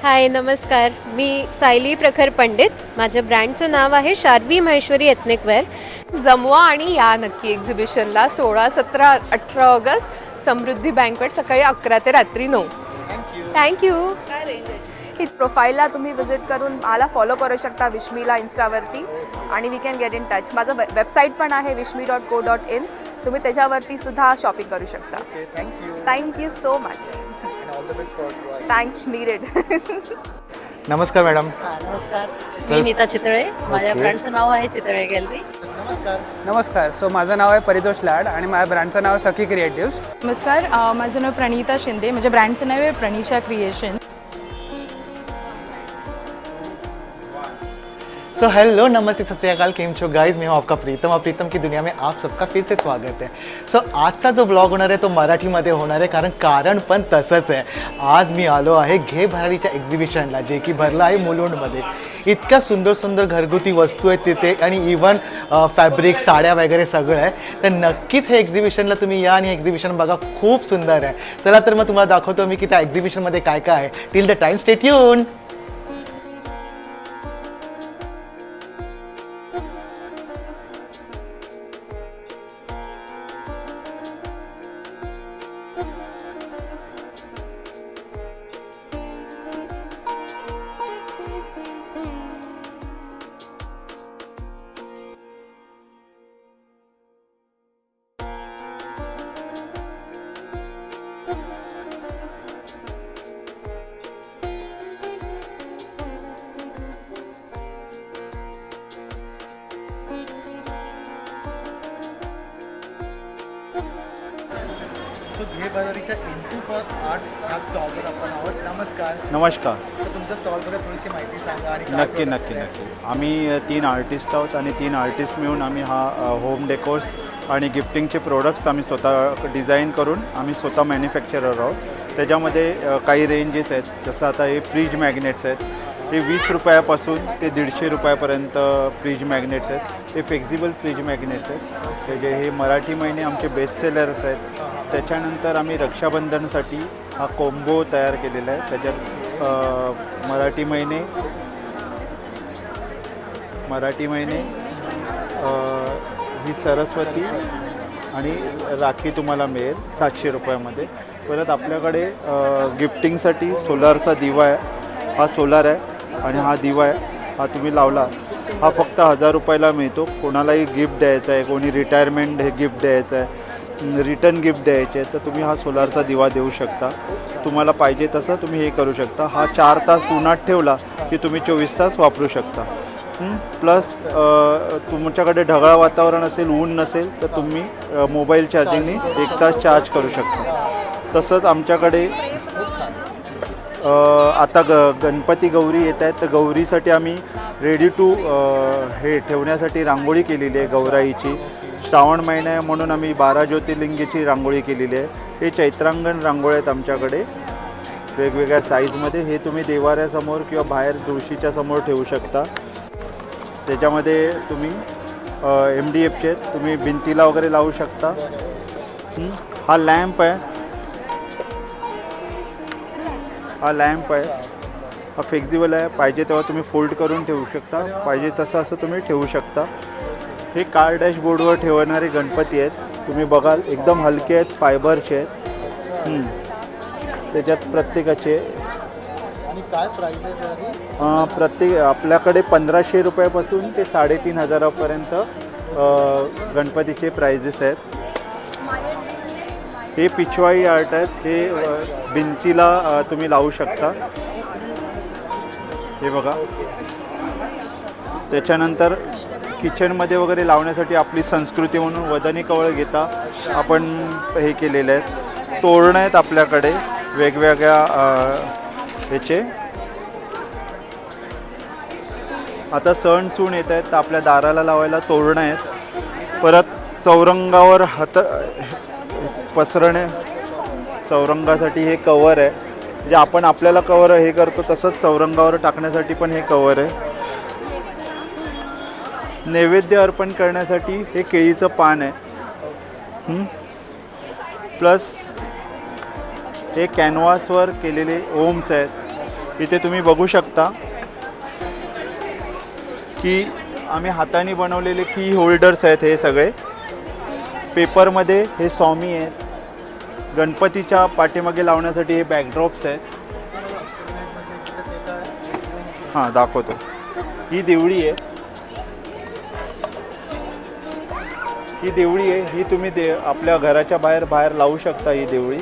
हाय नमस्कार. मी सायली प्रखर पंडित. माझ्या ब्रँडचं नाव आहे शार्वी महेश्वरी एथनिक वेअर. जमवा आणि या नक्की एक्झिबिशनला 16, 17, 18 ऑगस्ट समृद्धी बँकवेट सकाळी 11 ते रात्री 9. थँक्यू. ही प्रोफाईलला तुम्ही विजिट करून मला फॉलो करू शकता विश्मीला इन्स्टावरती आणि we can get in touch. माझं वेबसाईट पण आहे wishme.co.in. तुम्ही त्याच्यावरती सुद्धा शॉपिंग करू शकता. Thank you so much. Thanks needed. नमस्कार मॅडम. नमस्कार. मी नीता चितळे. माझ्या ब्रँडचं नाव आहे चितळे गॅलरी. नमस्कार. सो माझं नाव आहे परितोष लाड आणि माझ्या ब्रँडचं नाव सखी क्रिएटिव्स. नमस्कार. माझं नाव प्रणिता शिंदे. माझ्या ब्रँडचं नाव आहे प्रणिशा क्रिएशन. सो हेलो नमस्ते सत श्री अकाल, केम छो गाइज. मैं हूँ आपका प्रीतम और प्रीतम की दुनिया में आप सबका फिर से स्वागत है. सो आजचा जो ब्लॉग होणार आहे तो मराठीमध्ये होणार आहे, कारण पण तसंच आहे. आज मी आलो आहे घे भरारीच्या एक्झिबिशनला, जे की भरलं आहे मुलुंडमध्ये. इतक्या सुंदर सुंदर घरगुती वस्तू आहेत तिथे आणि इवन फॅब्रिक, साड्या वगैरे सगळं आहे. तर नक्कीच हे एक्झिबिशनला तुम्ही या आणि एक्झिबिशन बघा, खूप सुंदर आहे. चला तर मग तुम्हाला दाखवतो मी की त्या एक्झिबिशनमध्ये काय काय आहे. Till the time stay tune. घे भरारीच्या इंटू फॉर आर्ट्स ह्या स्टॉलवर आपण आहोत. नमस्कार. नमस्कार. तर तुमच्या स्टॉलबद्दल थोडीशी माहिती सांगा. आणि नक्की. आम्ही 3 आर्टिस्ट आहोत आणि 3 आर्टिस्ट मिळून आम्ही हा होम डेकोर्स आणि गिफ्टिंगचे प्रोडक्ट्स आम्ही स्वतः डिझाईन करून आम्ही स्वतः मॅन्युफॅक्चरर आहोत. त्याच्यामध्ये काही रेंजेस आहेत. जसं आता हे फ्रीज मॅग्नेट्स आहेत. हे 20 रुपयापासून ते 150 रुपयापर्यंत फ्रीज मॅग्नेट्स आहेत. हे फ्लेक्झिबल फ्रीज मॅग्नेट्स आहेत. हे मराठी महिने आमचे बेस्ट सेलर्स आहेत. त्याच्यानंतर आम्ही रक्षाबंधनसाठी हा कोंबो तयार केलेला आहे. त्याच्यात मराठी महिने ही सरस्वती आणि राखी तुम्हाला मिळेल 700 रुपयामध्ये. परत आपल्याकडे गिफ्टिंगसाठी सोलारचा दिवा आहे. हा सोलार आहे आणि हा दिवा आहे. हा तुम्ही लावला, हा फक्त 1000 रुपयाला मिळतो. कोणालाही गिफ्ट द्यायचं आहे, कोणी रिटायरमेंट हे गिफ्ट द्यायचं आहे, रिटर्न गिफ्ट द्यायचे आहे, तर तुम्ही हा सोलारचा दिवा देऊ शकता. तुम्हाला पाहिजे तसं तुम्ही हे करू शकता. हा 4 तास उन्हात ठेवला की तुम्ही 24 तास वापरू शकता. प्लस तुमच्याकडे ढगाळ वातावरण असेल, ऊन नसेल, तर तुम्ही मोबाईल चार्जिंगने 1 तास चार्ज करू शकता. तसंच आमच्याकडे आता गणपती गौरी येत आहेत, तर गौरीसाठी आम्ही रेडी टू हे ठेवण्यासाठी रांगोळी केलेली आहे गौराईची. श्रावण महिना आहे म्हणून आम्ही 12 ज्योतिर्लिंगीची रांगोळी केलेली आहे. हे चैत्रांगण रांगोळ्या आहेत आमच्याकडे वेगवेगळ्या साईजमध्ये. हे तुम्ही देवाऱ्यासमोर किंवा बाहेर तुळशीच्या समोर ठेवू शकता. त्याच्यामध्ये तुम्ही MDFचे आहेत, तुम्ही भिंतीला वगैरे लावू शकता. हा लॅम्प आहे. हा फ्लेक्झिबल आहे. पाहिजे तेव्हा तुम्ही फोल्ड करून ठेवू शकता. पाहिजे तसं असं तुम्ही ठेवू शकता. हे कार डॅशबोर्डवर ठेवणारे गणपती आहेत. तुम्ही बघाल एकदम हलके आहेत, फायबरचे आहेत. त्याच्यात प्रत्येकाचे आणि काय प्राईस आहे? प्रत्येक आपल्याकडे 1500 रुपयापासून ते 3500 पर्यंत गणपतीचे प्राइजेस आहेत. हे पिछवाई आर्ट आहेत. हे भिंतीला तुम्ही लावू शकता. हे बघा. त्याच्यानंतर किचनमध्ये वगैरे लावण्यासाठी आपली संस्कृती म्हणून वदनी कवळ घेता आपण हे केलेले आहेत. तोरणं आहेत आपल्याकडे वेगवेगळ्या ह्याचे. आता सण सून येत आहेत, तर आपल्या दाराला लावायला तोरणं आहेत. परत चौरंगावर पसरणे चौरंगासाठी हे कवर आहे. म्हणजे आपण आपल्याला कवर हे करतो तसंच चौरंगावर टाकण्यासाठी पण हे कवर आहे. नैवेद्य अर्पण करण्यासाठी हे केळीचं पान आहे. प्लस हे कॅनव्हासवर केलेले ओम्स आहेत. इथे तुम्ही बघू शकता की आम्ही हाताने बनवलेले की होल्डर्स आहेत. हे सगळे पेपरमध्ये हे स्वामी आहेत. गणपतीच्या पाठीमागे लावण्यासाठी हे बॅकड्रॉप्स आहेत. हां दाखवतो. ही देवळी आहे. ही तुम्ही आपल्या घराच्या बाहेर लावू शकता. ही देवळी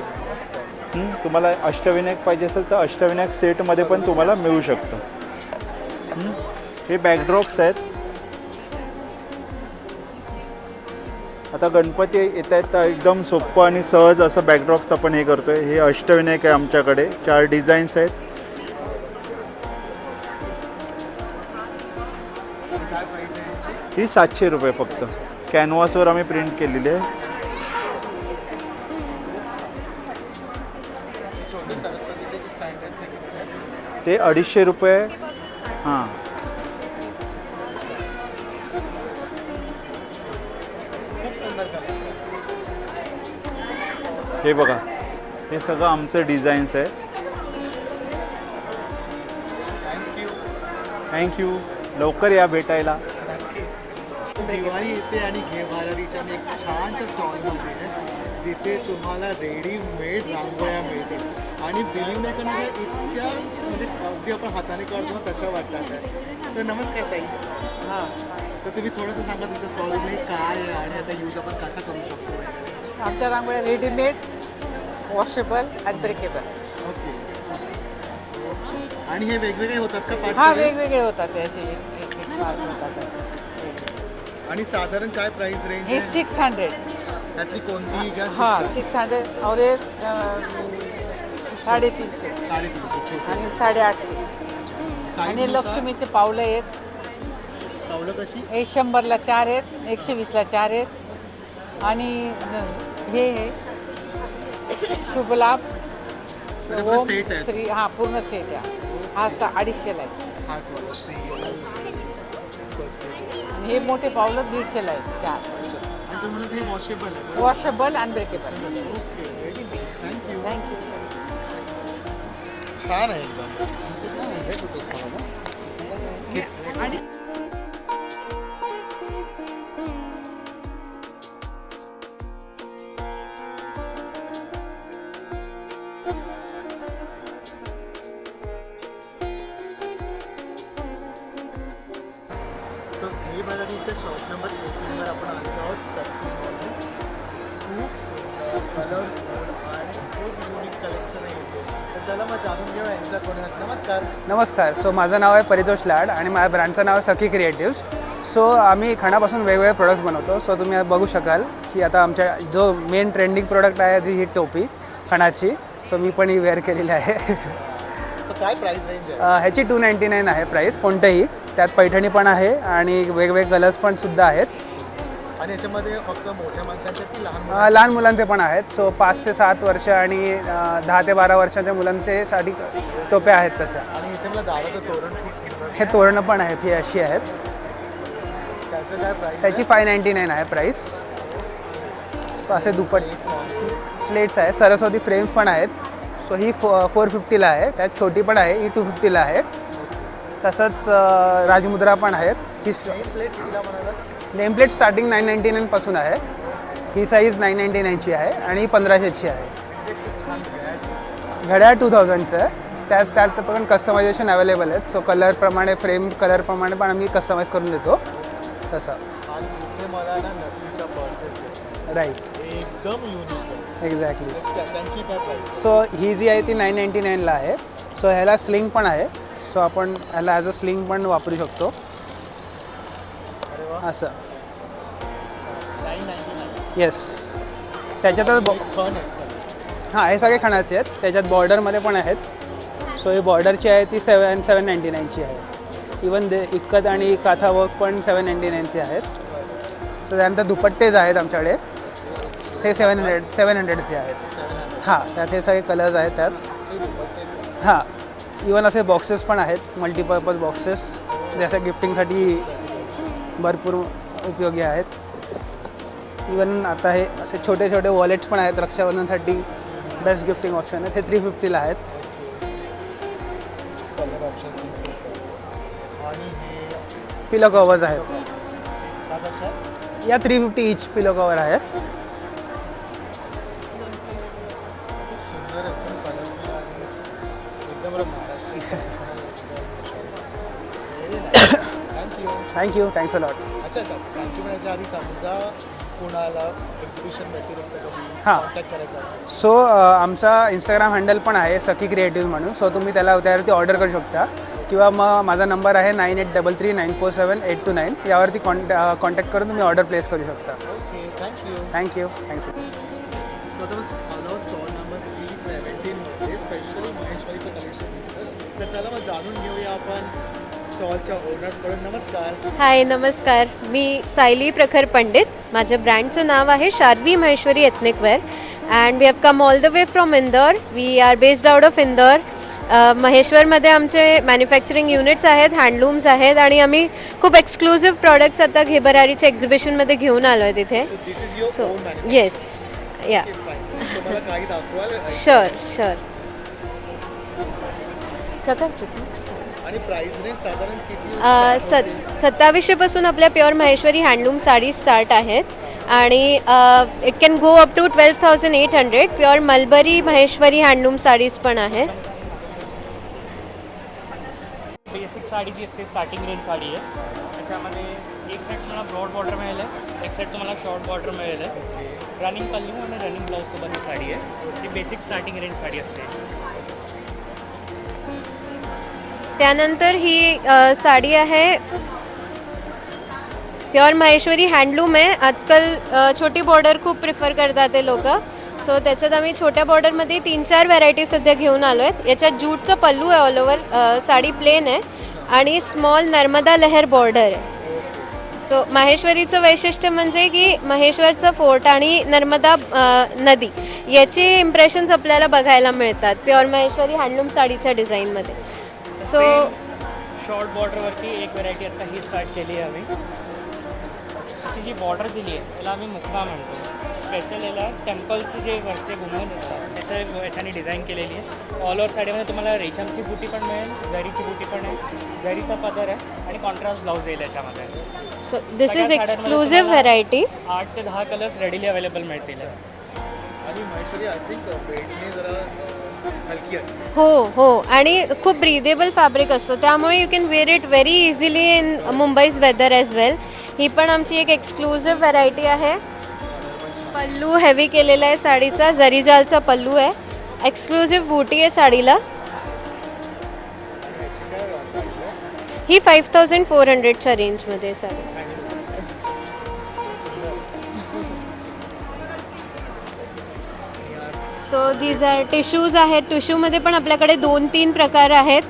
तुम्हाला अष्टविनायक पाहिजे असेल तर अष्टविनायक सेटमध्ये पण तुम्हाला मिळू शकतं. हे बॅकड्रॉप्स आहेत. आता गणपती येत आहेत तर एकदम सोपं आणि सहज असं बॅकड्रॉपचं आपण हे करतोय. हे अष्टविनायक आहे आमच्याकडे. 4 डिझाईन्स आहेत. ही 700 रुपये फक्त. कॅनव्हासवर आम्ही प्रिंट केलेली आहे. ते 250 रुपये. हां हे बघा, हे सगळं आमचं डिझाईन्स आहे. थँक्यू. लवकर या भेटायला. दिवाळी येते आणि घेवारीच्या एक छानशा स्टॉलमध्ये आहे जिथे तुम्हाला रेडीमेड रांगोळ्या मिळतील आणि बिलिंग नाही करणाऱ्या इतक्या म्हणजे अगदी आपण हाताने काढतो तशा वाटतात आहे. सर नमस्कार ताई. हां, तर तुम्ही थोडंसं सांगा तुमच्या स्टॉलमध्ये काय आहे आणि आता यूज आपण कसा करू शकतो. आमच्या रांगोळ्या रेडीमेड, वॉशेबल आणि ब्रेकेबल. ओके. आणि हे वेगवेगळे होतात का पार्ट? हा, वेगवेगळे होतात ते असे एक भाग होतात असे. आणि साधारण काय प्राइस रेंज हे 600. त्यातली कोणतीही घ्या. हां 600 और ये 350 350 आणि 850. आणि लक्ष्मीचे पावलं आहेत. पावलं कशी? हे 100ला 4 आहेत, 120ला 4 आहेत. आणि हे शुभलाभ पूर्ण ओम set आहे. श्री. हां पूर्ण सेट आहे. हा 250ला आहे. हाच वाला श्री. आणि हे मोठे पावलं 150ला आहेत 4. आणि तुम्ही म्हणत हे वॉशेबल आहे. वॉशेबल आणि breakable. Okay, very good. Thank you. Thank you. छान आहे एकदम. आणि मी मराठीच्या शॉप नंबर 18वर आपण आलेलो आहोत. सक्ती मॉलमध्ये खूप सुंदर कलरफुल आणि खूप युनिक कलेक्शन आहे इथे. तर चला मग जाणून घेऊ यांच्याकडून. नमस्कार. नमस्कार. सो माझं नाव आहे परितोष लाड आणि माझ्या ब्रँडचं नाव आहे सखी क्रिएटिव्स. सो आम्ही खणापासून वेगवेगळे प्रोडक्ट्स बनवतो. सो तुम्ही बघू शकाल की आता आमच्या जो मेन ट्रेंडिंग प्रोडक्ट आहे जी ही टोपी खणाची. सो मी पण ही वेअर केलेली आहे. सो काय प्राइस रेंज आहे? ह्याची 299 आहे प्राईस. कोणतेही त्यात पैठणी पण आहे आणि वेगवेगळे कलर्स पण सुद्धा आहेत. आणि याच्यामध्ये फक्त मोठ्या माणसांच्या की लहान लहान मुलांचे पण आहेत. सो 5 ते 7 वर्ष आणि 10 ते 12 वर्षाच्या मुलांचे साठी टोप्या आहेत तशा. आणि इथे मला दाराचं तोरण खूप सुंदर. हे तोरणं पण आहेत. ही अशी आहेत. त्याचं काय प्राइस? त्याची 599 आहे प्राईस. सो असे दुपट प्लेट्स आहे. सरस्वती फ्रेम्स पण आहेत. सो ही 450ला आहे. त्यात छोटी पण आहे. ही 250ला आहे. तसंच राजमुद्रा पण आहेत. ही नेम प्लेट स्टार्टिंग 999 पासून आहे. ही साईज 999ची आहे आणि 1500ची आहे. घड्याळ 2000चं आहे. त्यात पण कस्टमायझेशन अवेलेबल आहेत. सो कलरप्रमाणे फ्रेम कलरप्रमाणे पण आम्ही कस्टमाइज करून देतो तसं. आणि इथे मला ना नथीच्या पर्सेस दिसतात. राईट. एकदम युनिक आहे. एक्झॅक्टली. त्यांची काय प्राइस? सो ही जी आहे ती 999ला आहे. सो ह्याला स्लिंग पण आहे. सो आपण ह्याला ॲज अ स्लिंग पण वापरू शकतो असं. 999. येस. त्याच्यातच खण आहेत सगळे. हां हे सगळे खणाचे आहेत. त्याच्यात बॉर्डरमध्ये पण आहेत. सो ही बॉर्डरची आहे ती 799ची आहे. इवन इतकत आणि काथा वर्क पण 799चे आहेत. सो त्यानंतर दुपट्टेज आहेत आमच्याकडे. हे 700चे आहेत. हां त्यात हे सगळे कलर्स आहेत त्यात. हां इवन असे बॉक्सेस पण आहेत. मल्टीपर्पज बॉक्सेस जसं गिफ्टिंगसाठी भरपूर उपयोगी आहेत. इवन आता हे असे छोटे छोटे वॉलेट्स पण आहेत रक्षाबंधनसाठी. बेस्ट गिफ्टिंग ऑप्शन आहेत. हे 350ला आहेत. कलर ऑप्शन आणि हे पिलो कवर्स आहेत. त्या कशा आहेत? या 350 इच पिलो कवर आहे. सुंदर एकदम कलरफुल आणि एकदम Maharashtrian. Thank you. Thanks a lot. अच्छा थँक्यू म्हणायच्या आधी समजा कोणाला एक्झिबिशन व्यतिरिक्त हां. कॉन्टॅक्ट करायचा असेल सो आमचा इंस्टाग्राम हँडल पण आहे सखी क्रिएटिव्ह म्हणून. सो तुम्ही त्यावरती ऑर्डर करू शकता किंवा मग माझा नंबर आहे 9833947829. यावरती कॉन्टॅक्ट करून तुम्ही ऑर्डर प्लेस करू शकता. Okay thank you. Thank you. Thanks. So आता आलो स्टॉल नंबर C17मध्ये स्पेशली महेश्वरीचं कलेक्शन दिसतं. तर चला मग जाणून घेऊया आपण स्टॉलच्या ओनर्सकडून. नमस्कार. हाय नमस्कार, मी सायली प्रखर पंडित. माझ्या ब्रँडचं नाव आहे Sharvi Maheshwari ethnic wear and we have come all the way from Indore. We are based out of Indore. महेश्वरमध्ये आमचे मॅन्युफॅक्चरिंग युनिट्स आहेत, हँडलूम्स आहेत आणि आम्ही खूप एक्सक्लुझिव्ह प्रॉडक्ट्स आता घेबरारीच्या एक्झिबिशनमध्ये घेऊन आलो आहे तिथे. This is your so own manufacturing. Yes या तुम्हाला काही दाखवाल शुअर प्रकार आणि प्राइस रेंज साधारण किती 2700पासून आपल्या pure Maheshwari handloom sari start आहेत आणि it can go up to 12,800. Pure mulberry Maheshwari handloom saris पण आहेत. बेसिक साडी जी असते स्टार्टिंग रेंज साडी आहे. त्याच्यामध्ये एक सेट तुम्हाला ब्रॉड बॉर्डर मिळेल आहे, एक सेट तुम्हाला शॉर्ट बॉर्डर मिळेल आहे. रनिंग पल्लू आणि रनिंग ब्लाऊजसोबत ही साडी आहे. ती बेसिक स्टार्टिंग रेंज साडी असते. त्यानंतर ही साडी आहे प्युअर महेश्वरी हँडलूम आहे. आजकाल छोटी बॉर्डर खूप प्रिफर करतात ते लोक. सो त्याच्यात आम्ही छोट्या बॉर्डरमध्ये 3-4 व्हरायटी सध्या घेऊन आलो आहेत. याच्यात जूटचं पल्लू आहे, ऑल ओव्हर साडी प्लेन आहे आणि स्मॉल नर्मदा लहर बॉर्डर आहे. सो माहेश्वरीचं वैशिष्ट्य म्हणजे की महेश्वरचं फोर्ट आणि नर्मदा नदी याची इम्प्रेशन्स आपल्याला बघायला मिळतात प्युअर महेश्वरी हँडलूम साडीच्या डिझाईनमध्ये. सो शॉर्ट बॉर्डरवरती एक व्हरायटी आता ही स्टार्ट केली आहे आम्ही. त्याची जी बॉर्डर दिली आहे त्याला आम्ही मुखबा म्हणतो. स्पेशल याला टेम्पलचे जे वरचे घुमवून असतात त्याच्या याच्याने डिझाईन केलेली आहे. ऑल ओव्हर साडीमध्ये तुम्हाला रेशमची बुटी पण मिळेल, जरीची बुटी पण आहे, जरीचा पदर आहे आणि कॉन्ट्रास्ट ब्लाऊज येईल याच्यामध्ये. So this is exclusive variety. 8 ते 10 कलर्स रेडीली अवेलेबल मिळतील. आणि महेश्वरी आय थिंक वेटने जरा हलकी असते. हो आणि खूप ब्रीदेबल फॅब्रिक असतो त्यामुळे you can wear it very easily in Mumbai's weather as well. ही पण आमची एक एक्सक्लुझिव्ह व्हरायटी आहे. पल्लू हेवी केलेला आहे साडीचा, जरीजालचा पल्लू आहे. एक्सक्लुझिव्ह बूटी आहे साडीला. ही 5400च्या रेंजमध्ये sari. So these are tissues आहेत. टिश्यूमध्ये पण आपल्याकडे 2-3 प्रकार आहेत.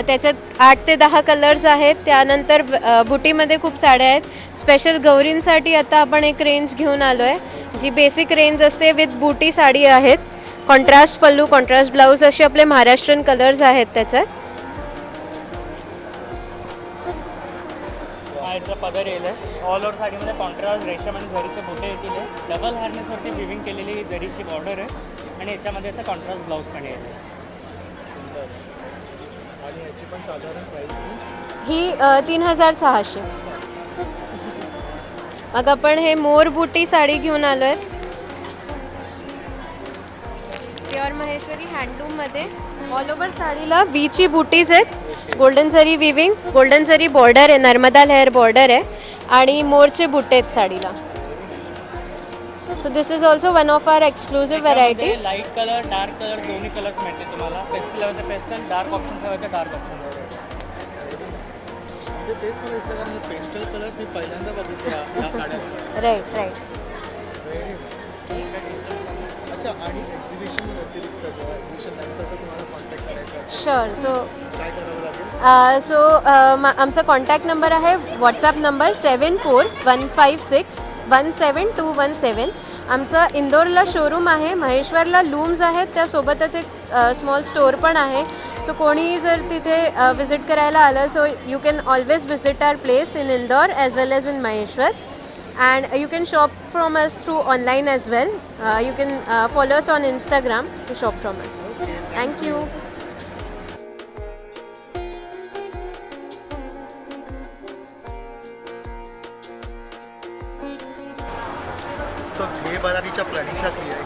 त्याच्यात 8 ते 10 कलर्स आहेत. त्यानंतर बुटीमध्ये खूप साड्या आहेत. स्पेशल गौरींसाठी आता आपण एक रेंज घेऊन आलो आहे जी बेसिक रेंज असते विथ बुटी साडी आहेत. कॉन्ट्रास्ट पल्लू, कॉन्ट्रास्ट ब्लाऊज असे आपले महाराष्ट्रीयन कलर्स आहेत त्याच्यात. याचा पदर येईल आहे. ऑल ओव्हर साडीमध्ये कॉन्ट्रास्ट रेशम आणि जरीचे बुटे येतील. डबल हार्नेसवरती विविंग केलेली जरीची बॉर्डर आहे आणि याच्यामध्ये याचा कॉन्ट्रास्ट ब्लाऊज पण येईल. आणि याची पण साधारण प्राइस ही 3600. मग आपण हे मोर बुटी साडी घेऊन आलो आहे प्युअर महेश्वरी हँडलूममध्ये. ऑल ओव्हर साडीला वीची बुटीज आहेत. गोल्डन जरी विविंग, गोल्डन जरी बॉर्डर आहे, नर्मदा लहर बॉर्डर आहे आणि मोरचे बुट्टे आहेत साडीला. So this is also one of our exclusive varieties. Light colour, dark colour दोन्ही कलर्स मिळते तुम्हाला. पेस्टल हवं तर पेस्टल, डार्क ऑप्शन्स हवं तर डार्क ऑप्शन. म्हणजे तेच मला दिसतं कारण पेस्टल कलर्स मी पहिल्यांदा बघितले या साड्यांमध्ये. राईट. अच्छा आणि एक्झिबिशन व्यतिरिक्त जेव्हा एक्झिबिशन नंतर तुम्हाला कॉन्टॅक्ट करायचा असेल शुअर. सो काय करावं लागेल? आमचा कॉन्टॅक्ट नंबर आहे व्हॉट्सॲप नंबर 7415617217. आमचं इंदोरला शोरूम आहे, महेश्वरला लूम्स आहेत, त्यासोबतच एक स्मॉल स्टोअर पण आहे. सो कोणीही जर तिथे विजिट करायला आलं so you can always visit our place in Indore as well as in Maheshwar. And you can shop from us through online as well. You can follow us on Instagram to shop from us. Thank you.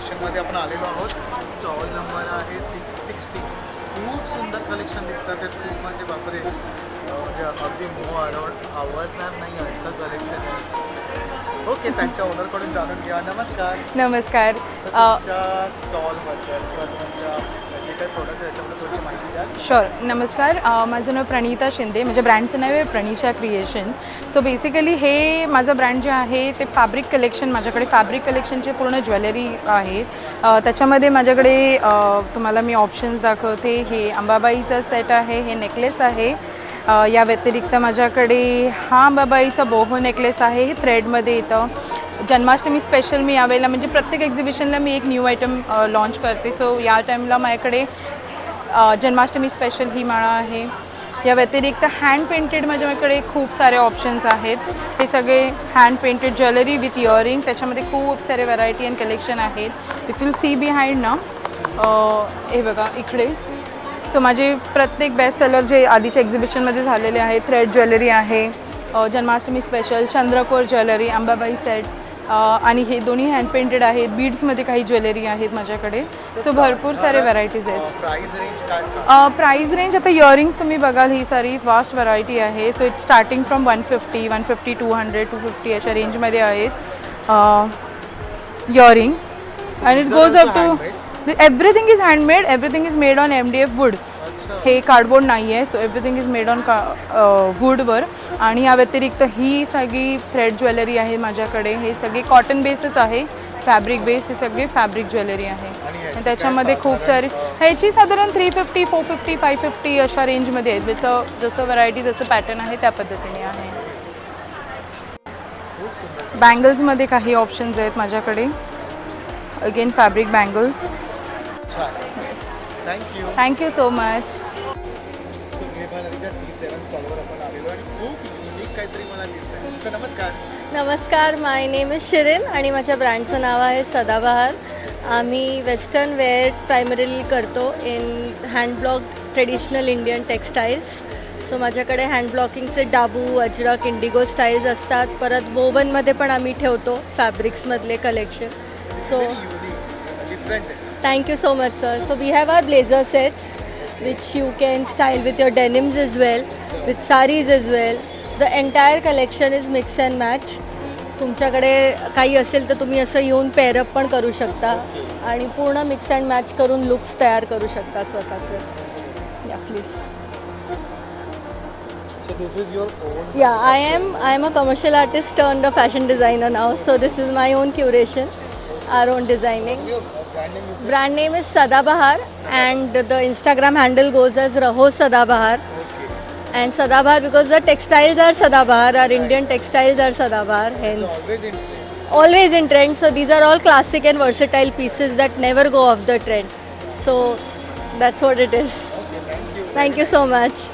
कलेक्शनमध्ये आपण आलेलो आहोत. Stall number आहे 660. खूप सुंदर collection दिसतात. ते खूप म्हणजे बापरे, म्हणजे अगदी आवडणार नाही असं कलेक्शन आहे. ओके, त्यांच्या ओनरकडून जाणून घ्या. नमस्कार. नमस्कार. तुमच्या स्टॉलबद्दल किंवा तुमच्या जे काही प्रोडक्ट आहे त्याच्याबद्दल थोडीशी माहिती द्या. शुअर. नमस्कार. माझं नाव प्रणिता शिंदे. म्हणजे ब्रँडचं नाव आहे प्रणिशा क्रिएशन. सो बेसिकली हे माझं ब्रँड जे आहे ते फॅब्रिक कलेक्शन, माझ्याकडे फॅब्रिक कलेक्शनचे पूर्ण ज्वेलरी आहे. त्याच्यामध्ये माझ्याकडे तुम्हाला मी ऑप्शन्स दाखवते. हे अंबाबाईचा सेट आहे, हे नेकलेस आहे. या व्यतिरिक्त माझ्याकडे हा अंबाबाईचा बोहो नेकलेस आहे, हे थ्रेडमध्ये येतं. जन्माष्टमी स्पेशल मी यावेळेला म्हणजे प्रत्येक एक्झिबिशनला मी एक न्यू आयटम लॉन्च करते. सो या टाईमला माझ्याकडे जन्माष्टमी स्पेशल ही माळा आहे. या व्यतिरिक्त हँड पेंटेड माझ्याकडे खूप सारे ऑप्शन्स आहेत. हे सगळे hand painted jewellery with earring, त्याच्यामध्ये खूप सारे व्हरायटी अँड कलेक्शन आहेत. इफ विल सी बिहाइंड ना, हे बघा इकडे. सो माझे प्रत्येक बेस्ट सेलर जे आधीच्या एक्झिबिशनमध्ये झालेले आहेत, थ्रेड ज्वेलरी आहे, जन्माष्टमी स्पेशल, चंद्रकोर ज्वेलरी, अंबाबाई सेट, आणि हे दोन्ही हँड पेंटेड आहेत. बीड्समध्ये काही ज्वेलरी आहेत माझ्याकडे. सो भरपूर सारे व्हरायटीज आहेत. प्राइस रेंज काय? प्राईज रेंज आता इयरिंग्स तुम्ही बघाल ही सारी वास्ट व्हरायटी आहे. सो इट स्टार्टिंग फ्रॉम 150, 200, 250 अशा रेंजमध्ये आहेत earring. And it goes up to everything is handmade. Everything is made on MDF wood. हे कार्डबोर्ड नाही आहे. So everything is made on वूडवर. आणि या व्यतिरिक्त ही सगळी थ्रेड ज्वेलरी आहे माझ्याकडे. हे सगळे कॉटन बेसच आहे, फॅब्रिक बेस. हे सगळे फॅब्रिक ज्वेलरी आहे. आणि त्याच्यामध्ये खूप सारी, ह्याची साधारण 350, 450, 550 अशा रेंजमध्ये आहेत. जसं व्हरायटी, जसं पॅटर्न आहे त्या पद्धतीने आहे. बँगल्समध्ये काही ऑप्शन्स आहेत माझ्याकडे. Again fabric bangles. Thank you. Thank you so much. C7 स्टॉलवर आपण आलेलो आणि खूप युनिक काहीतरी मला दिसतंय. तर नमस्कार. नमस्कार, माय नेम इज शिरीन आणि माझ्या ब्रँडचं नाव आहे सदाबहार. आम्ही वेस्टर्न वेअर प्रायमरीली करतो in hand block traditional Indian textiles. So माझ्याकडे हँडब्लॉकिंगचे डाबू, अजरक, इंडिगो स्टाईल्स असतात. परत वोवनमध्ये पण आम्ही ठेवतो फॅब्रिक्समधले कलेक्शन. सो डिफरंट आहे. thank you so much, sir. So we have our blazer sets which you can style with your denims as well, with sarees as well. The entire collection is mix and match. तुमच्याकडे काही असेल तर तुम्ही असं येऊन पेअरअप पण करू शकता आणि पूर्ण मिक्स अँड मॅच करून लुक्स तयार करू शकता स्वतःचे. या please. So this is your own. Yeah, I am a commercial artist turned a fashion designer now. So this is my own curation, our own designing. Brand name is Sadabahar and the Instagram handle goes as Raho Sadabahar. And Sadabahar because the textiles are Sadabahar, our Indian textiles are Sadabahar, hence always in trend. So these are all classic and versatile pieces that never go off the trend. So that's what it is. Thank you so much.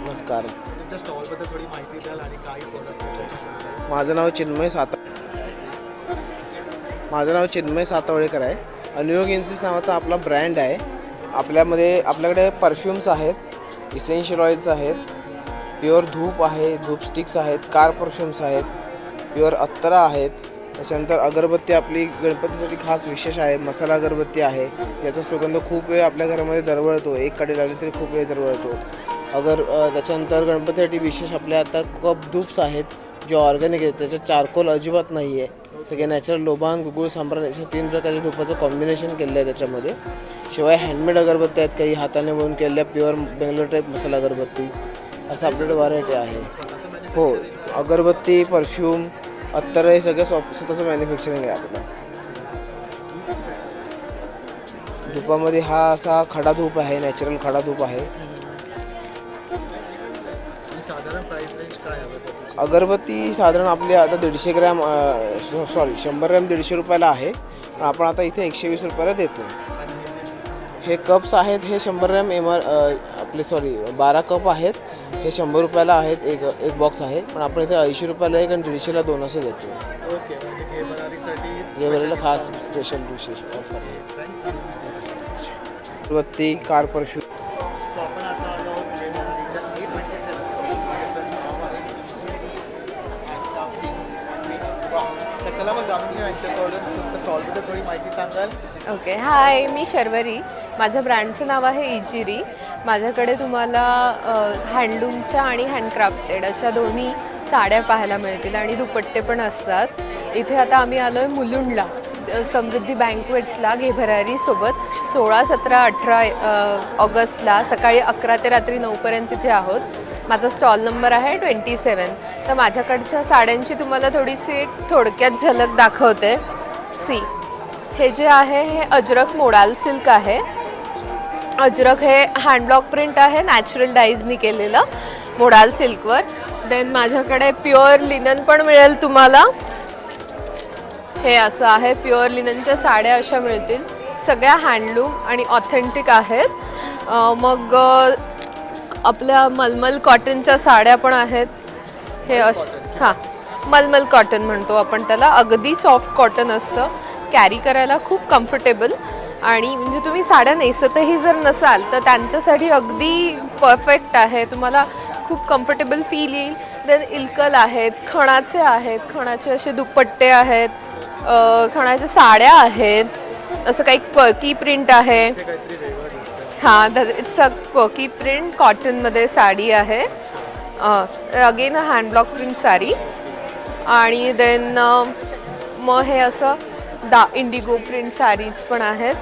नमस्कार. तुमच्या स्टॉलबद्दल थोडी माहिती द्याल आणि काही product. माझं नाव चिन्मय सातवळेकर आहे. अनुयोग इन्सिस नावाचा आपला ब्रँड आहे. आपल्याकडे परफ्युम्स आहेत, इसेन्शियल ऑइल्स आहेत, प्युअर धूप आहे, धूप स्टिक्स आहेत, कार परफ्युम्स आहेत, प्युअर अत्तरा आहेत. त्याच्यानंतर अगरबत्ती आपली गणपतीसाठी खास विशेष आहे, मसाला अगरबत्ती आहे. याचा सुगंध खूप वेळ आपल्या घरामध्ये दरवळतो. एक कडे लागली तरी खूप वेळ दरवळतो. त्याच्यानंतर गणपतीसाठी विशेष आपल्या आता कप धूप्स आहेत जे ऑर्गॅनिक आहेत. त्याच्यात चारकोल अजिबात नाही आहे. सगळे नॅचरल लोबान, गुगुळ, सांब्राण अशा 3 प्रकारच्या धूपाचं कॉम्बिनेशन केलं आहे त्याच्यामध्ये. शिवाय हँडमेड अगरबत्ती आहेत, काही हाताने बनवून केलेल्या प्युअर बेंगलोर टाईप मसाला अगरबत्तीज, असं आपल्याकडे व्हरायटी आहे. हो, अगरबत्ती, परफ्यूम, अत्तर हे सगळं स्वतःचं मॅन्युफॅक्चरिंग आहे आपलं. धूपामध्ये हा असा खडा धूप आहे, नॅचरल खडा धूप आहे. साधारण प्राइस रेंज काय आहे? अगरबत्ती साधारण आपली आता 150 ग्रॅम 100 ग्रॅम 150 रुपयाला आहे. आपण आता इथे 120 रुपयाला देतो. हे कप्स आहेत, हे 100 ग्रॅम आपले 12 कप आहेत. हे 100 रुपयाला आहेत. एक बॉक्स आहे, पण आपण इथे 80 रुपयाला एक आणि 150ला 2 असं देतो. ओके, म्हणजे गेमरारीसाठी गेमरारीला खास स्पेशल विशेष ऑफर आहे. अगरबत्ती, कार परफ्यूम. सो आपण आता आलो आहोत लेण्याद्रीच्या 827 स्टॉलमध्ये, ज्याचं नाव आहे तर चला मग जाणून घेऊ यांच्याकडून. तुमच्या स्टॉलबद्दल थोडी माहिती सांगाल? ओके, हाय, मी शर्वरी. माझं ब्रँडचं नाव आहे इजिरी. माझ्याकडे तुम्हाला हँडलूमच्या आणि हँडक्राफ्टेड अशा दोन्ही साड्या पाहायला मिळतील आणि दुपट्टे पण असतात. इथे आता आम्ही आलो आहे मुलुंडला, समृद्धी बँकवेट्सला घेभरारीसोबत 16, 17, 18 ऑगस्टला सकाळी 11 ते रात्री 9पर्यंत तिथे आहोत. माझा स्टॉल नंबर आहे 27. तर माझ्याकडच्या साड्यांची तुम्हाला थोडीशी एक थोडक्यात झलक दाखवते. सी, हे जे आहे हे अजरक मोडाल सिल्क आहे. अजरक हे हँडब्लॉक प्रिंट आहे, नॅचरल डाईजनी केलेलं मोडाल सिल्कवर. देन माझ्याकडे प्युअर लिनन पण मिळेल तुम्हाला. हे असं आहे, प्युअर लिननच्या साड्या अशा मिळतील, सगळ्या हँडलूम आणि ऑथेंटिक आहेत. मग आपल्या मलमल कॉटनच्या साड्या पण आहेत. हे हां, मलमल कॉटन म्हणतो आपण त्याला. अगदी सॉफ्ट कॉटन असतं, कॅरी करायला खूप कम्फर्टेबल. आणि म्हणजे तुम्ही साड्या नेसतही जर नसाल तर त्यांच्यासाठी अगदी परफेक्ट आहे. तुम्हाला खूप कम्फर्टेबल फील येईल. देन इल्कल आहेत, खणाचे आहेत, खणाचे असे दुपट्टे आहेत, खणाच्या साड्या आहेत. असं काही क्वर्की प्रिंट आहे. हां, इट्स अ क्वर्की प्रिंट, कॉटनमध्ये साडी आहे. Again hand block print sari. आणि देन मग हे असं इंडिगो प्रिंट साडीज पण आहेत.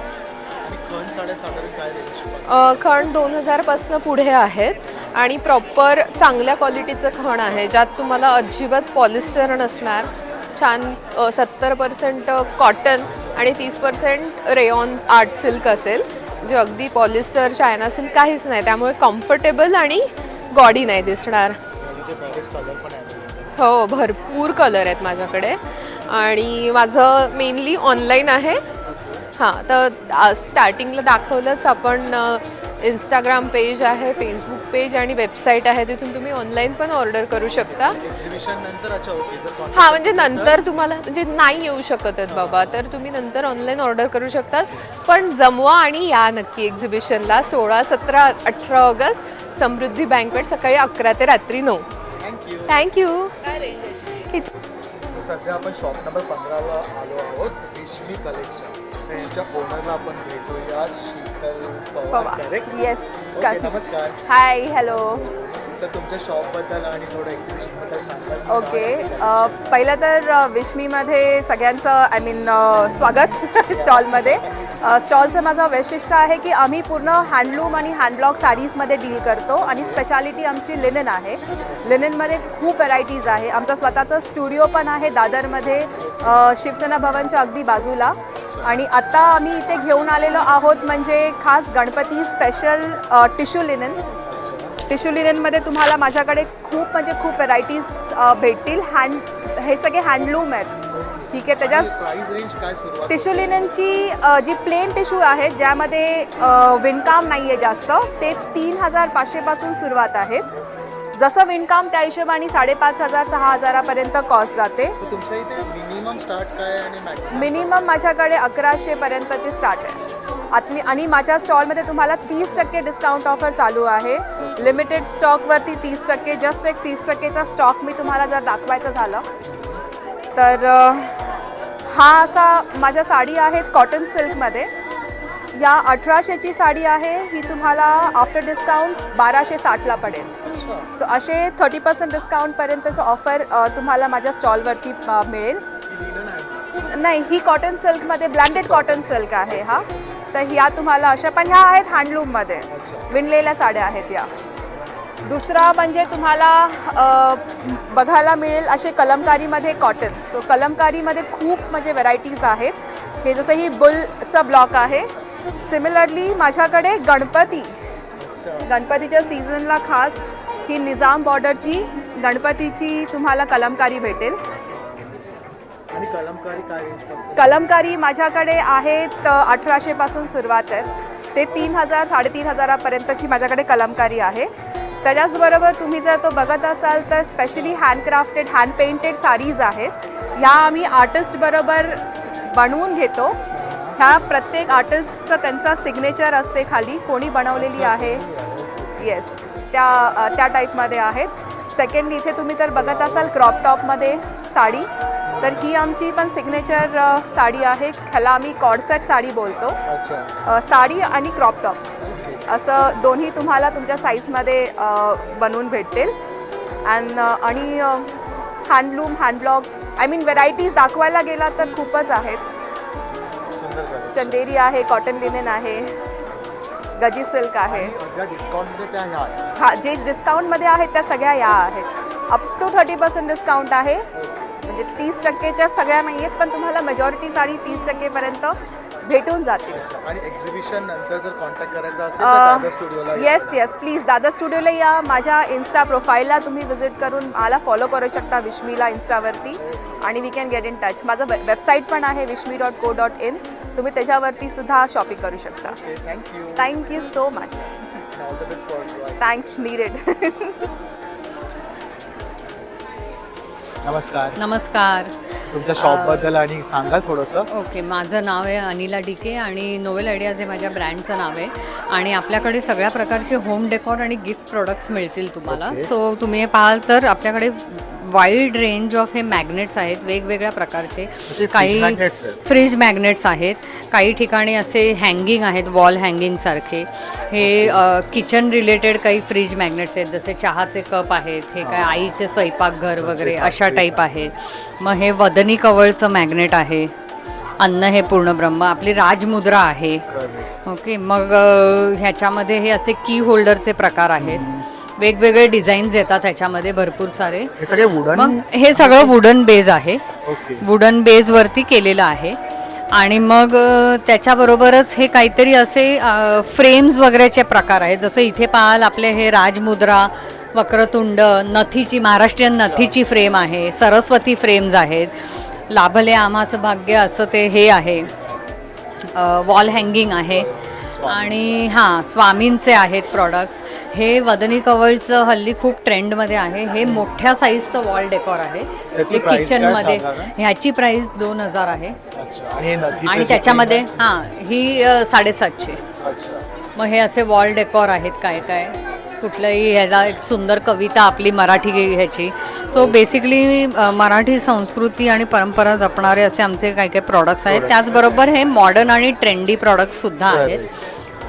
खण 2000पासून पुढे आहेत आणि प्रॉपर चांगल्या क्वालिटीचं खण आहे, ज्यात तुम्हाला अजिबात पॉलिस्टर नसणार. छान 70% कॉटन आणि 30% रेयॉन आर्ट सिल्क असेल, जे अगदी पॉलिस्टर, चायना सिल्क काहीच नाही. त्यामुळे कम्फर्टेबल आणि गॉडी नाही दिसणार. हो, भरपूर कलर आहेत माझ्याकडे. आणि माझं मेनली ऑनलाईन आहे. हां, तर स्टार्टिंगला दाखवलंच आपण, इंस्टाग्राम पेज आहे, फेसबुक पेज आणि वेबसाईट आहे, तिथून तुम्ही ऑनलाईन पण ऑर्डर करू शकता. हां, म्हणजे नंतर तुम्हाला म्हणजे नाही येऊ शकत आहेत बाबा, तर तुम्ही नंतर ऑनलाईन ऑर्डर करू शकतात. पण जमवा आणि या नक्की एक्झिबिशनला. 16, 17, 18 ऑगस्ट, समृद्धी बँकवेट, सकाळी 11 ते रात्री 9. थँक्यू. सध्या आपण शॉप नंबर 15ला आलो आहोत, विश्मी कलेक्शन. त्यांच्या ओनरला आपण भेटूया, शीतल पवार. येस, नमस्कार. हाय, हॅलो. तर तुमच्या शॉपबद्दल आणि थोडं एक्झिबिशनबद्दल सांगा. ओके, पहिलं तर विश्मीमध्ये सगळ्यांचं आय मीन स्वागत स्टॉलमध्ये. स्टॉलचं माझं वैशिष्ट्य आहे की आम्ही पूर्ण हँडलूम आणि हँडब्लॉक साडीजमध्ये डील करतो आणि स्पेशालिटी आमची लिनन आहे. लिननमध्ये खूप व्हरायटीज आहे. आमचा स्वतःचा स्टुडिओ पण आहे दादरमध्ये, शिवसेना भवनच्या अगदी बाजूला. आणि आत्ता आम्ही इथे घेऊन आलेलो आहोत म्हणजे खास Ganpati special tissue linen. Tissue लिननमध्ये तुम्हाला माझ्याकडे खूप म्हणजे खूप व्हरायटीज भेटतील. हे सगळे हँडलूम आहेत, ठीक आहे. त्याच्यात टिश्यू लिननची जी प्लेन टिश्यू आहे, ज्यामध्ये विणकाम नाही आहे जास्त, ते 3500पासून सुरुवात आहेत. जसं विणकाम त्या हिशोबाने 5500, 6000पर्यंत कॉस्ट जाते. तुमच्या इथे मिनिमम स्टार्ट काय आणि मॅक्सिमम? मिनिमम माझ्याकडे 1100पर्यंतचे स्टार्ट आहे. आणि माझ्या स्टॉलमध्ये तुम्हाला 30% डिस्काउंट ऑफर चालू आहे. लिमिटेड स्टॉकवरती 30%. जस्ट एक 30%चा स्टॉक मी तुम्हाला जर दाखवायचं झालं तर हा असा माझ्या साडी आहेत कॉटन सिल्कमध्ये. या 1800ची साडी आहे, ही तुम्हाला आफ्टर डिस्काउंट 1260ला पडेल. सो असे 30% डिस्काउंटपर्यंतचं ऑफर तुम्हाला माझ्या स्टॉलवरती मिळेल. नाही, ही कॉटन सिल्कमध्ये ब्लँडेड कॉटन सिल्क आहे हा. तर ह्या तुम्हाला अशा, पण ह्या आहेत हँडलूममध्ये विणलेल्या साड्या आहेत या. दुसरा म्हणजे तुम्हाला बघायला मिळेल असे कलमकारीमध्ये कॉटन. सो कलमकारीमध्ये खूप म्हणजे व्हरायटीज आहेत. हे जसं ही बुलचा ब्लॉक आहे. सिमिलरली माझ्याकडे गणपतीच्या सीझनला खास ही निजाम बॉर्डरची गणपतीची तुम्हाला कलमकारी भेटेल. आणि कलमकारी काय रेंज? कलमकारी माझ्याकडे आहेत 1800पासून सुरुवात आहे, ते 3000, 3500पर्यंतची माझ्याकडे कलमकारी आहे. त्याच्याचबरोबर तुम्ही जर तो बघत असाल तर specially handcrafted, hand painted sarees आहेत. ह्या आम्ही आर्टिस्ट बरोबर बनवून घेतो ह्या प्रत्येक आर्टिस्टचं त्यांचा सिग्नेचर असते खाली, कोणी बनवलेली आहे. येस, त्या टाईपमध्ये आहेत. सेकंडली इथे तुम्ही तर बघत असाल क्रॉप टॉपमध्ये साडी, तर ही आमची पण सिग्नेचर साडी आहे. ह्याला आम्ही कॉर्डसेट साडी बोलतो. साडी आणि क्रॉप टॉप असं दोन्ही तुम्हाला तुमच्या साईजमध्ये बनवून भेटतील. आणि handloom, hand block, I mean varieties दाखवायला गेला तर खूपच आहेत. चंदेरी आहे, कॉटन लिनेन आहे, गजी सिल्क आहे. हां, जे डिस्काउंटमध्ये आहेत त्या सगळ्या या आहेत. अप टू 30% डिस्काउंट आहे. म्हणजे 30%च्या सगळ्या नाही आहेत, पण तुम्हाला मेजॉरिटी साडी 30%पर्यंत भेटून जाते. आणि एक्झिबिशन नंतर जर कॉन्टॅक्ट करायचा असेल तर दादा स्टुडिओला येस, प्लीज दादा स्टुडिओला या. माझ्या इन्स्टा प्रोफाईलला तुम्ही व्हिजिट करून मला फॉलो करू शकता विश्मीला इन्स्टावरती, आणि we can get in touch. माझं वेबसाईट पण आहे wishmi.co.in. तुम्ही त्याच्यावरती सुद्धा शॉपिंग करू शकता. Thank you so much. Thanks, needed. नमस्कार. तुमच्या शॉपबद्दल आणि सांगा थोडंसं. ओके, माझं नाव आहे अनिला डिके आणि नोवेल आयडियाज हे माझ्या ब्रँडचं नाव आहे. आणि आपल्याकडे सगळ्या प्रकारचे होम डेकॉर आणि गिफ्ट प्रोडक्ट्स मिळतील तुम्हाला. सो तुम्ही हे पाहाल तर आपल्याकडे वाईड रेंज ऑफ हे मॅग्नेट्स आहेत वेगवेगळ्या प्रकारचे. काही फ्रीज मॅग्नेट्स आहेत, काही ठिकाणी असे हँगिंग आहेत, वॉल हँगिंगसारखे. हे किचन रिलेटेड काही फ्रीज मॅग्नेट्स आहेत, जसे चहाचे कप आहेत, हे काय आईचे स्वयंपाकघर वगैरे अशा टाईप आहेत. मग हे वदनी कवळचं मॅग्नेट आहे. अन्न हे पूर्ण ब्रह्म, आपली राजमुद्रा आहे. ओके, मग ह्याच्यामध्ये हे असे की होल्डरचे प्रकार आहेत. वेगवेगळे डिझाईन्स येतात ह्याच्यामध्ये भरपूर सारे. हे सगळे वुडन, मग हे सगळं वुडन बेज आहे. वुडन बेजवरती केलेलं आहे. आणि मग त्याच्याबरोबरच हे काहीतरी असे फ्रेम्स वगैरेचे प्रकार आहेत. जसं इथे पाहाल आपले हे राजमुद्रा, वक्रतुंड, नथीची, महाराष्ट्रीयन नथीची फ्रेम आहे. सरस्वती फ्रेम्स आहेत. लाभले आम्हाचं भाग्य असं ते हे आहे. वॉल हँगिंग आहे. आणि हां, स्वामींचे आहेत प्रॉडक्ट्स. हे वदनी कवळचं हल्ली खूप ट्रेंडमध्ये आहे. हे मोठ्या साईजचं वॉल डेकॉर आहे. हे किचनमध्ये. ह्याची प्राईस 2000 आहे. आणि त्याच्यामध्ये हां, ही 750. मग हे असे वॉल डेकॉर आहेत. काय काय कुठलंही ह्याला एक सुंदर कविता आपली मराठी ह्याची. सो बेसिकली मराठी संस्कृती आणि परंपरा जपणारे असे आमचे काही काही प्रॉडक्ट्स आहेत. त्याचबरोबर हे मॉडर्न आणि ट्रेंडी प्रॉडक्ट्ससुद्धा आहेत.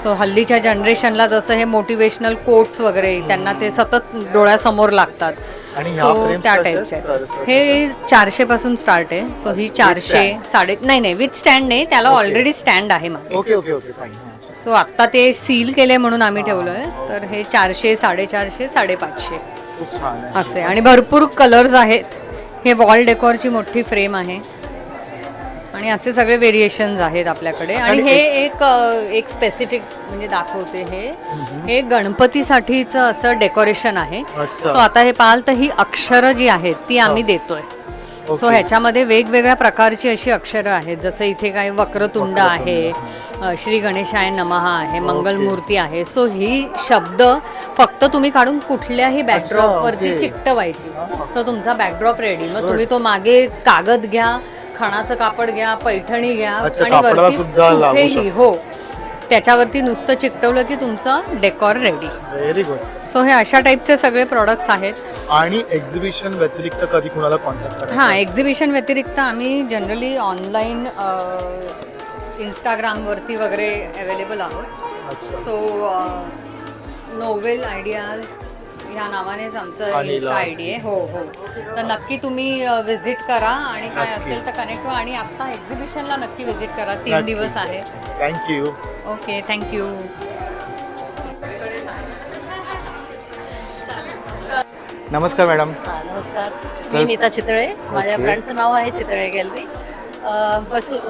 सो हल्लीच्या जनरेशनला जसं हे मोटिवेशनल कोट्स वगैरे त्यांना ते सतत डोळ्यासमोर लागतात. सो त्या टाईपचे हे 400 पासून स्टार्ट आहे. सो ही 400 नाही विथ स्टँड नाही, त्याला ऑलरेडी स्टँड आहे मागे. Okay okay okay, fine. So आत्ता ते सील केले म्हणून आम्ही ठेवलोय. तर हे 400, 450, 550 खूप छान आहे असे. आणि भरपूर कलर्स आहेत. हे वॉल डेकॉरची मोठी फ्रेम आहे. आणि असे सगळे व्हेरिएशन्स आहेत आपल्याकडे. आणि हे एक स्पेसिफिक म्हणजे दाखवते. हे गणपतीसाठीचं असं डेकोरेशन आहे. सो आता हे पाहाल तर ही अक्षरं जी आहेत ती आम्ही देतोय. सो ह्याच्यामध्ये वेगवेगळ्या प्रकारची अशी अक्षरं आहेत. जसं इथे काही वक्रतुंड आहे, श्री गणेशाय नमः आहे, मंगलमूर्ती आहे. सो ही शब्द फक्त तुम्ही काढून कुठल्याही बॅकड्रॉपवरती चिकटवायची. सो तुमचा बॅकड्रॉप रेडी. मग तुम्ही तो मागे कागद घ्या, खणाचं कापड घ्या, पैठणी घ्या, आणि वरती हो त्याच्यावरती नुसतं चिकटवलं की तुमचं decor ready. Very good. So हे अशा टाईपचे सगळे प्रॉडक्ट्स आहेत. आणि एक्झिबिशन व्यतिरिक्त कधी कुणाला कॉन्टॅक्ट करायचं? हां, एक्झिबिशन व्यतिरिक्त आम्ही जनरली ऑनलाईन इंस्टाग्रामवरती वगैरे अवेलेबल आहोत. सो नोवेल आयडियाज ह्या नावानेच आमचं इन्स्टा आय डी आहे. हो हो, तर नक्की तुम्ही व्हिजिट करा आणि काय असेल तर कनेक्ट व्हा. आणि आत्ता एक्झिबिशनला नक्की व्हिजिट करा. 3 दिवस आहे. थँक्यू. Okay, thank you. नमस्कार मॅडम. नमस्कार, मी नीता चितळे. माझ्या ब्रँडचं नाव आहे चितळे गॅलरी.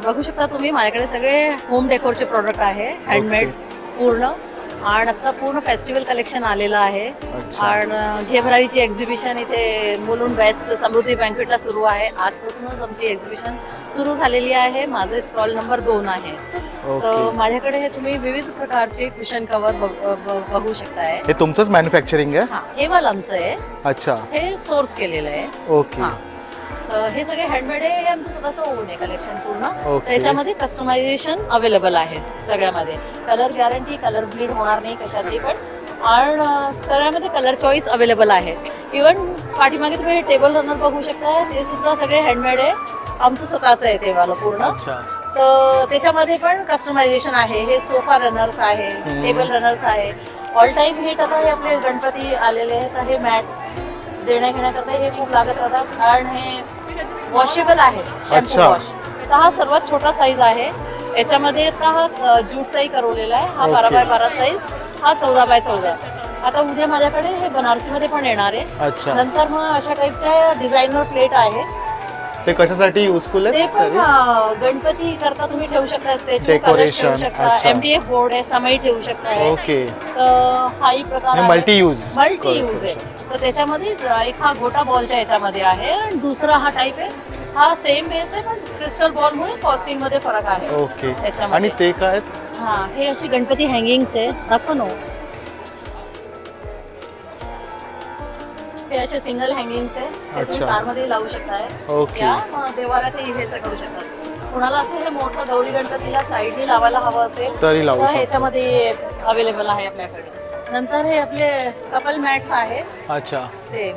बघू शकता तुम्ही माझ्याकडे सगळे होम डेकोरचे प्रोडक्ट आहे, हँडमेड पूर्ण. आणि आता पूर्ण फेस्टिवल कलेक्शन आलेलं आहे. आणि घेभराळीची एक्झिबिशन इथे मुलुंड वेस्ट समृद्धी बँकेटला सुरू आहे. आजपासूनच आमची एक्झिबिशन सुरू झालेली आहे. माझं स्टॉल नंबर 2 आहे. तर माझ्याकडे हे तुम्ही विविध प्रकारचे कुशन कव्हर बघू शकताय. हे तुमचंच मॅन्युफॅक्चरिंग आहे? हे वाला आमचं आहे. अच्छा. हे सोर्स केलेलं आहे. ओके. हे सगळे हँडमेड आहे, हे आमचं स्वतःचं ओन आहे कलेक्शन पूर्ण. Okay. त्याच्यामध्ये कस्टमायझेशन अवेलेबल आहे सगळ्यामध्ये. कलर गॅरंटी, कलर ब्लीड होणार नाही कशातही पण. आणि सगळ्यामध्ये कलर चॉईस अवेलेबल आहे. इवन पाठीमागे तुम्ही टेबल रनर बघू शकता, ते सुद्धा सगळे हँडमेड आहे, आमचं स्वतःचं आहे ते वालं पूर्ण. अच्छा. तर त्याच्यामध्ये पण कस्टमायझेशन आहे. हे सोफा रनर्स आहे, टेबल रनर्स आहे. ऑल टाईम हिट आता हे आपले गणपती आलेले आहेत, तर हे मॅट्स देण्या घेण्याकरता हे खूप लागत राहतात. कारण हे वॉशेबल आहे, शॅम्पू अच्छा. वॉश. तर हा सर्वात छोटा साईज आहे. याच्यामध्ये आता हा ज्यूटचाही करवलेला आहे. हा 12x12 साईज, हा 14x14. आता उद्या माझ्याकडे हे बनारसीमध्ये पण येणार आहे. अच्छा. नंतर मग अशा टाईपच्या डिझायनर प्लेट आहे. ते कशासाठी युजफुल ते आहे पण गणपती करता तुम्ही ठेवू शकता, स्टॅच्यू Decoration, ठेवू शकता, अच्छा. MDF बोर्ड आहे, समई ठेवू शकता. ओके. तर हाही प्रकार आहे. मल्टी यूज आहे. तर त्याच्यामध्ये एक हा गोटा बॉलच्या याच्यामध्ये आहे आणि दुसरा हा टाईप आहे. हा सेम बेस आहे पण क्रिस्टल बॉलमुळे कॉस्टिंग मध्ये फरक आहे. ओके. आणि त्याच्यामध्ये ते काय हा हे अशी गणपती हँगिंग्स आहे. दाखव ना. हे असे सिंगल हँगिंग्स आहे, ते तुम्ही अच्छा. कारमध्ये लावू शकताय. ओके. या देवाला ते हे करू शकतात. कुणाला असं हे मोठं गौरी गणपतीला साईडनी लावायला हवं असेल तरी लावू तर शकतो. ह्याच्यामध्ये अवेलेबल आहे आपल्याकडे. नंतर हे आपले कपल मॅट्स आहे, अच्छा. ते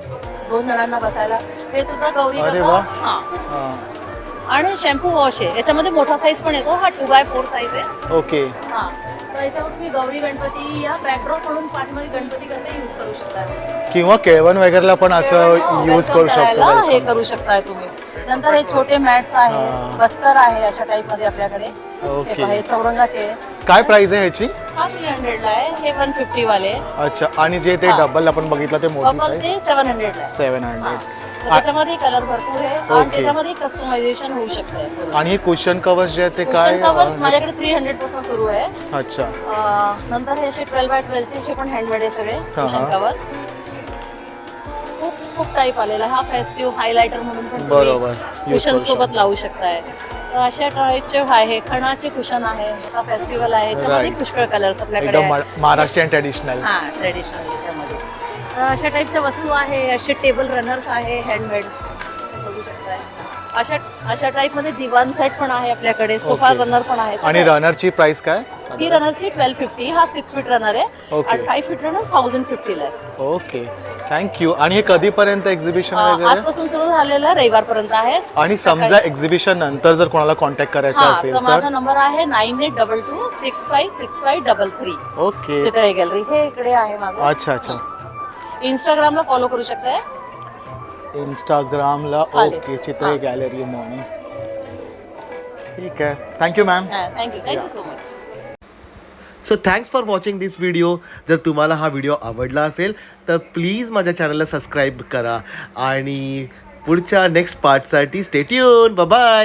2 जणांना बसायला. हे सुद्धा गौरी अरे करता. वा. हा. हां. आणि शॅम्पू वॉश आहे. याच्यामध्ये मोठा साईज पण येतो, हा 2x4 साईज आहे. ओके. हा. तर याच्यावर तुम्ही गौरी गणपती या बॅकड्रॉप म्हणून पाठीमागे गणपती करता यूज करू शकता. किंवा केळवण वगैरेला पण असं यूज करू करायला हे शकतो. करू शकताय तुम्ही. नंतर हे छोटे मॅट्स आहे, हा. बस्कर आहे अशा टाईप मध्ये आपल्याकडे. हे ओके. पहा, हे चौरंगाचे. काय प्राइस आहे ह्याची? हा 300 ला आहे, हे 150 वाले. अच्छा. आणि जे ते हा. डबल आपण बघितलं ते मोठी कपल साईज ते 700 ला आहे. 700. तर त्याच्यामध्ये कलर भरपूर आहे आणि ओके. त्याच्यामध्ये कस्टमायझेशन होऊ शकते. आणि हे कुशन कवर जे आहे ते काय कुशन कवर माझ्याकडे 300 पासून सुरू आहे. अच्छा. नंतर हे असे 12x12 चे, हे पण हँडमेड आहे सगळे कुशन कवर. खूप खूप टाईप आलेला. हा फेस्टिव्ह हायलायटर म्हणून पण बरोबर. कुशन सोबत लावू शकताय. तर अशा टाईपचे आहे. खणाचे कुशन आहे. हा फेस्टिवल आहे, याच्यामध्ये Right. पुष्कळ कलर्स आपल्याकडे एकदम आहेत. महाराष्ट्रीयन ट्रेडिशनल. हा ट्रेडिशनल याच्यामध्ये. तर अशा टाईपच्या वस्तू आहे. असे टेबल रनर्स आहे हँडमेड, बघू शकताय. अशा टाईप मध्ये दिवाण सेट पण आहे आपल्याकडे. Sofa okay. रनर पण आहे. आणि रनरची प्राइस काय? ही रनरची 1250. हा 6 फीट रनर आहे. ओके. आणि 5 फीट रनर 1050 ला आहे. ओके. थँक्यू. आणि हे कधीपर्यंत एक्झिबिशन वगैरे? आजपासून सुरू झालेलं रविवारपर्यंत आहे. आणि समजा एक्झिबिशन नंतर जर कोणाला कॉन्टॅक्ट करायचा हा, असेल तर माझा तर? नंबर आहे 9822656533. ओके. चितळे गॅलरी हे इकडे आहे माझं. अच्छा अच्छा. इंस्टाग्रामला फॉलो करू शकताय. इंस्टाग्रामला चालेल. ओके. चितळे गॅलरी म्हणून. ठीक आहे. Thank you ma'am. Thank you so much. So thanks for watching this video. जर तुम्हाला हा व्हिडिओ आवडला असेल तर प्लीज माझ्या चॅनलला सबस्क्राईब करा आणि पुढच्या नेक्स्ट पार्टसाठी स्टे ट्यून. Bye bye.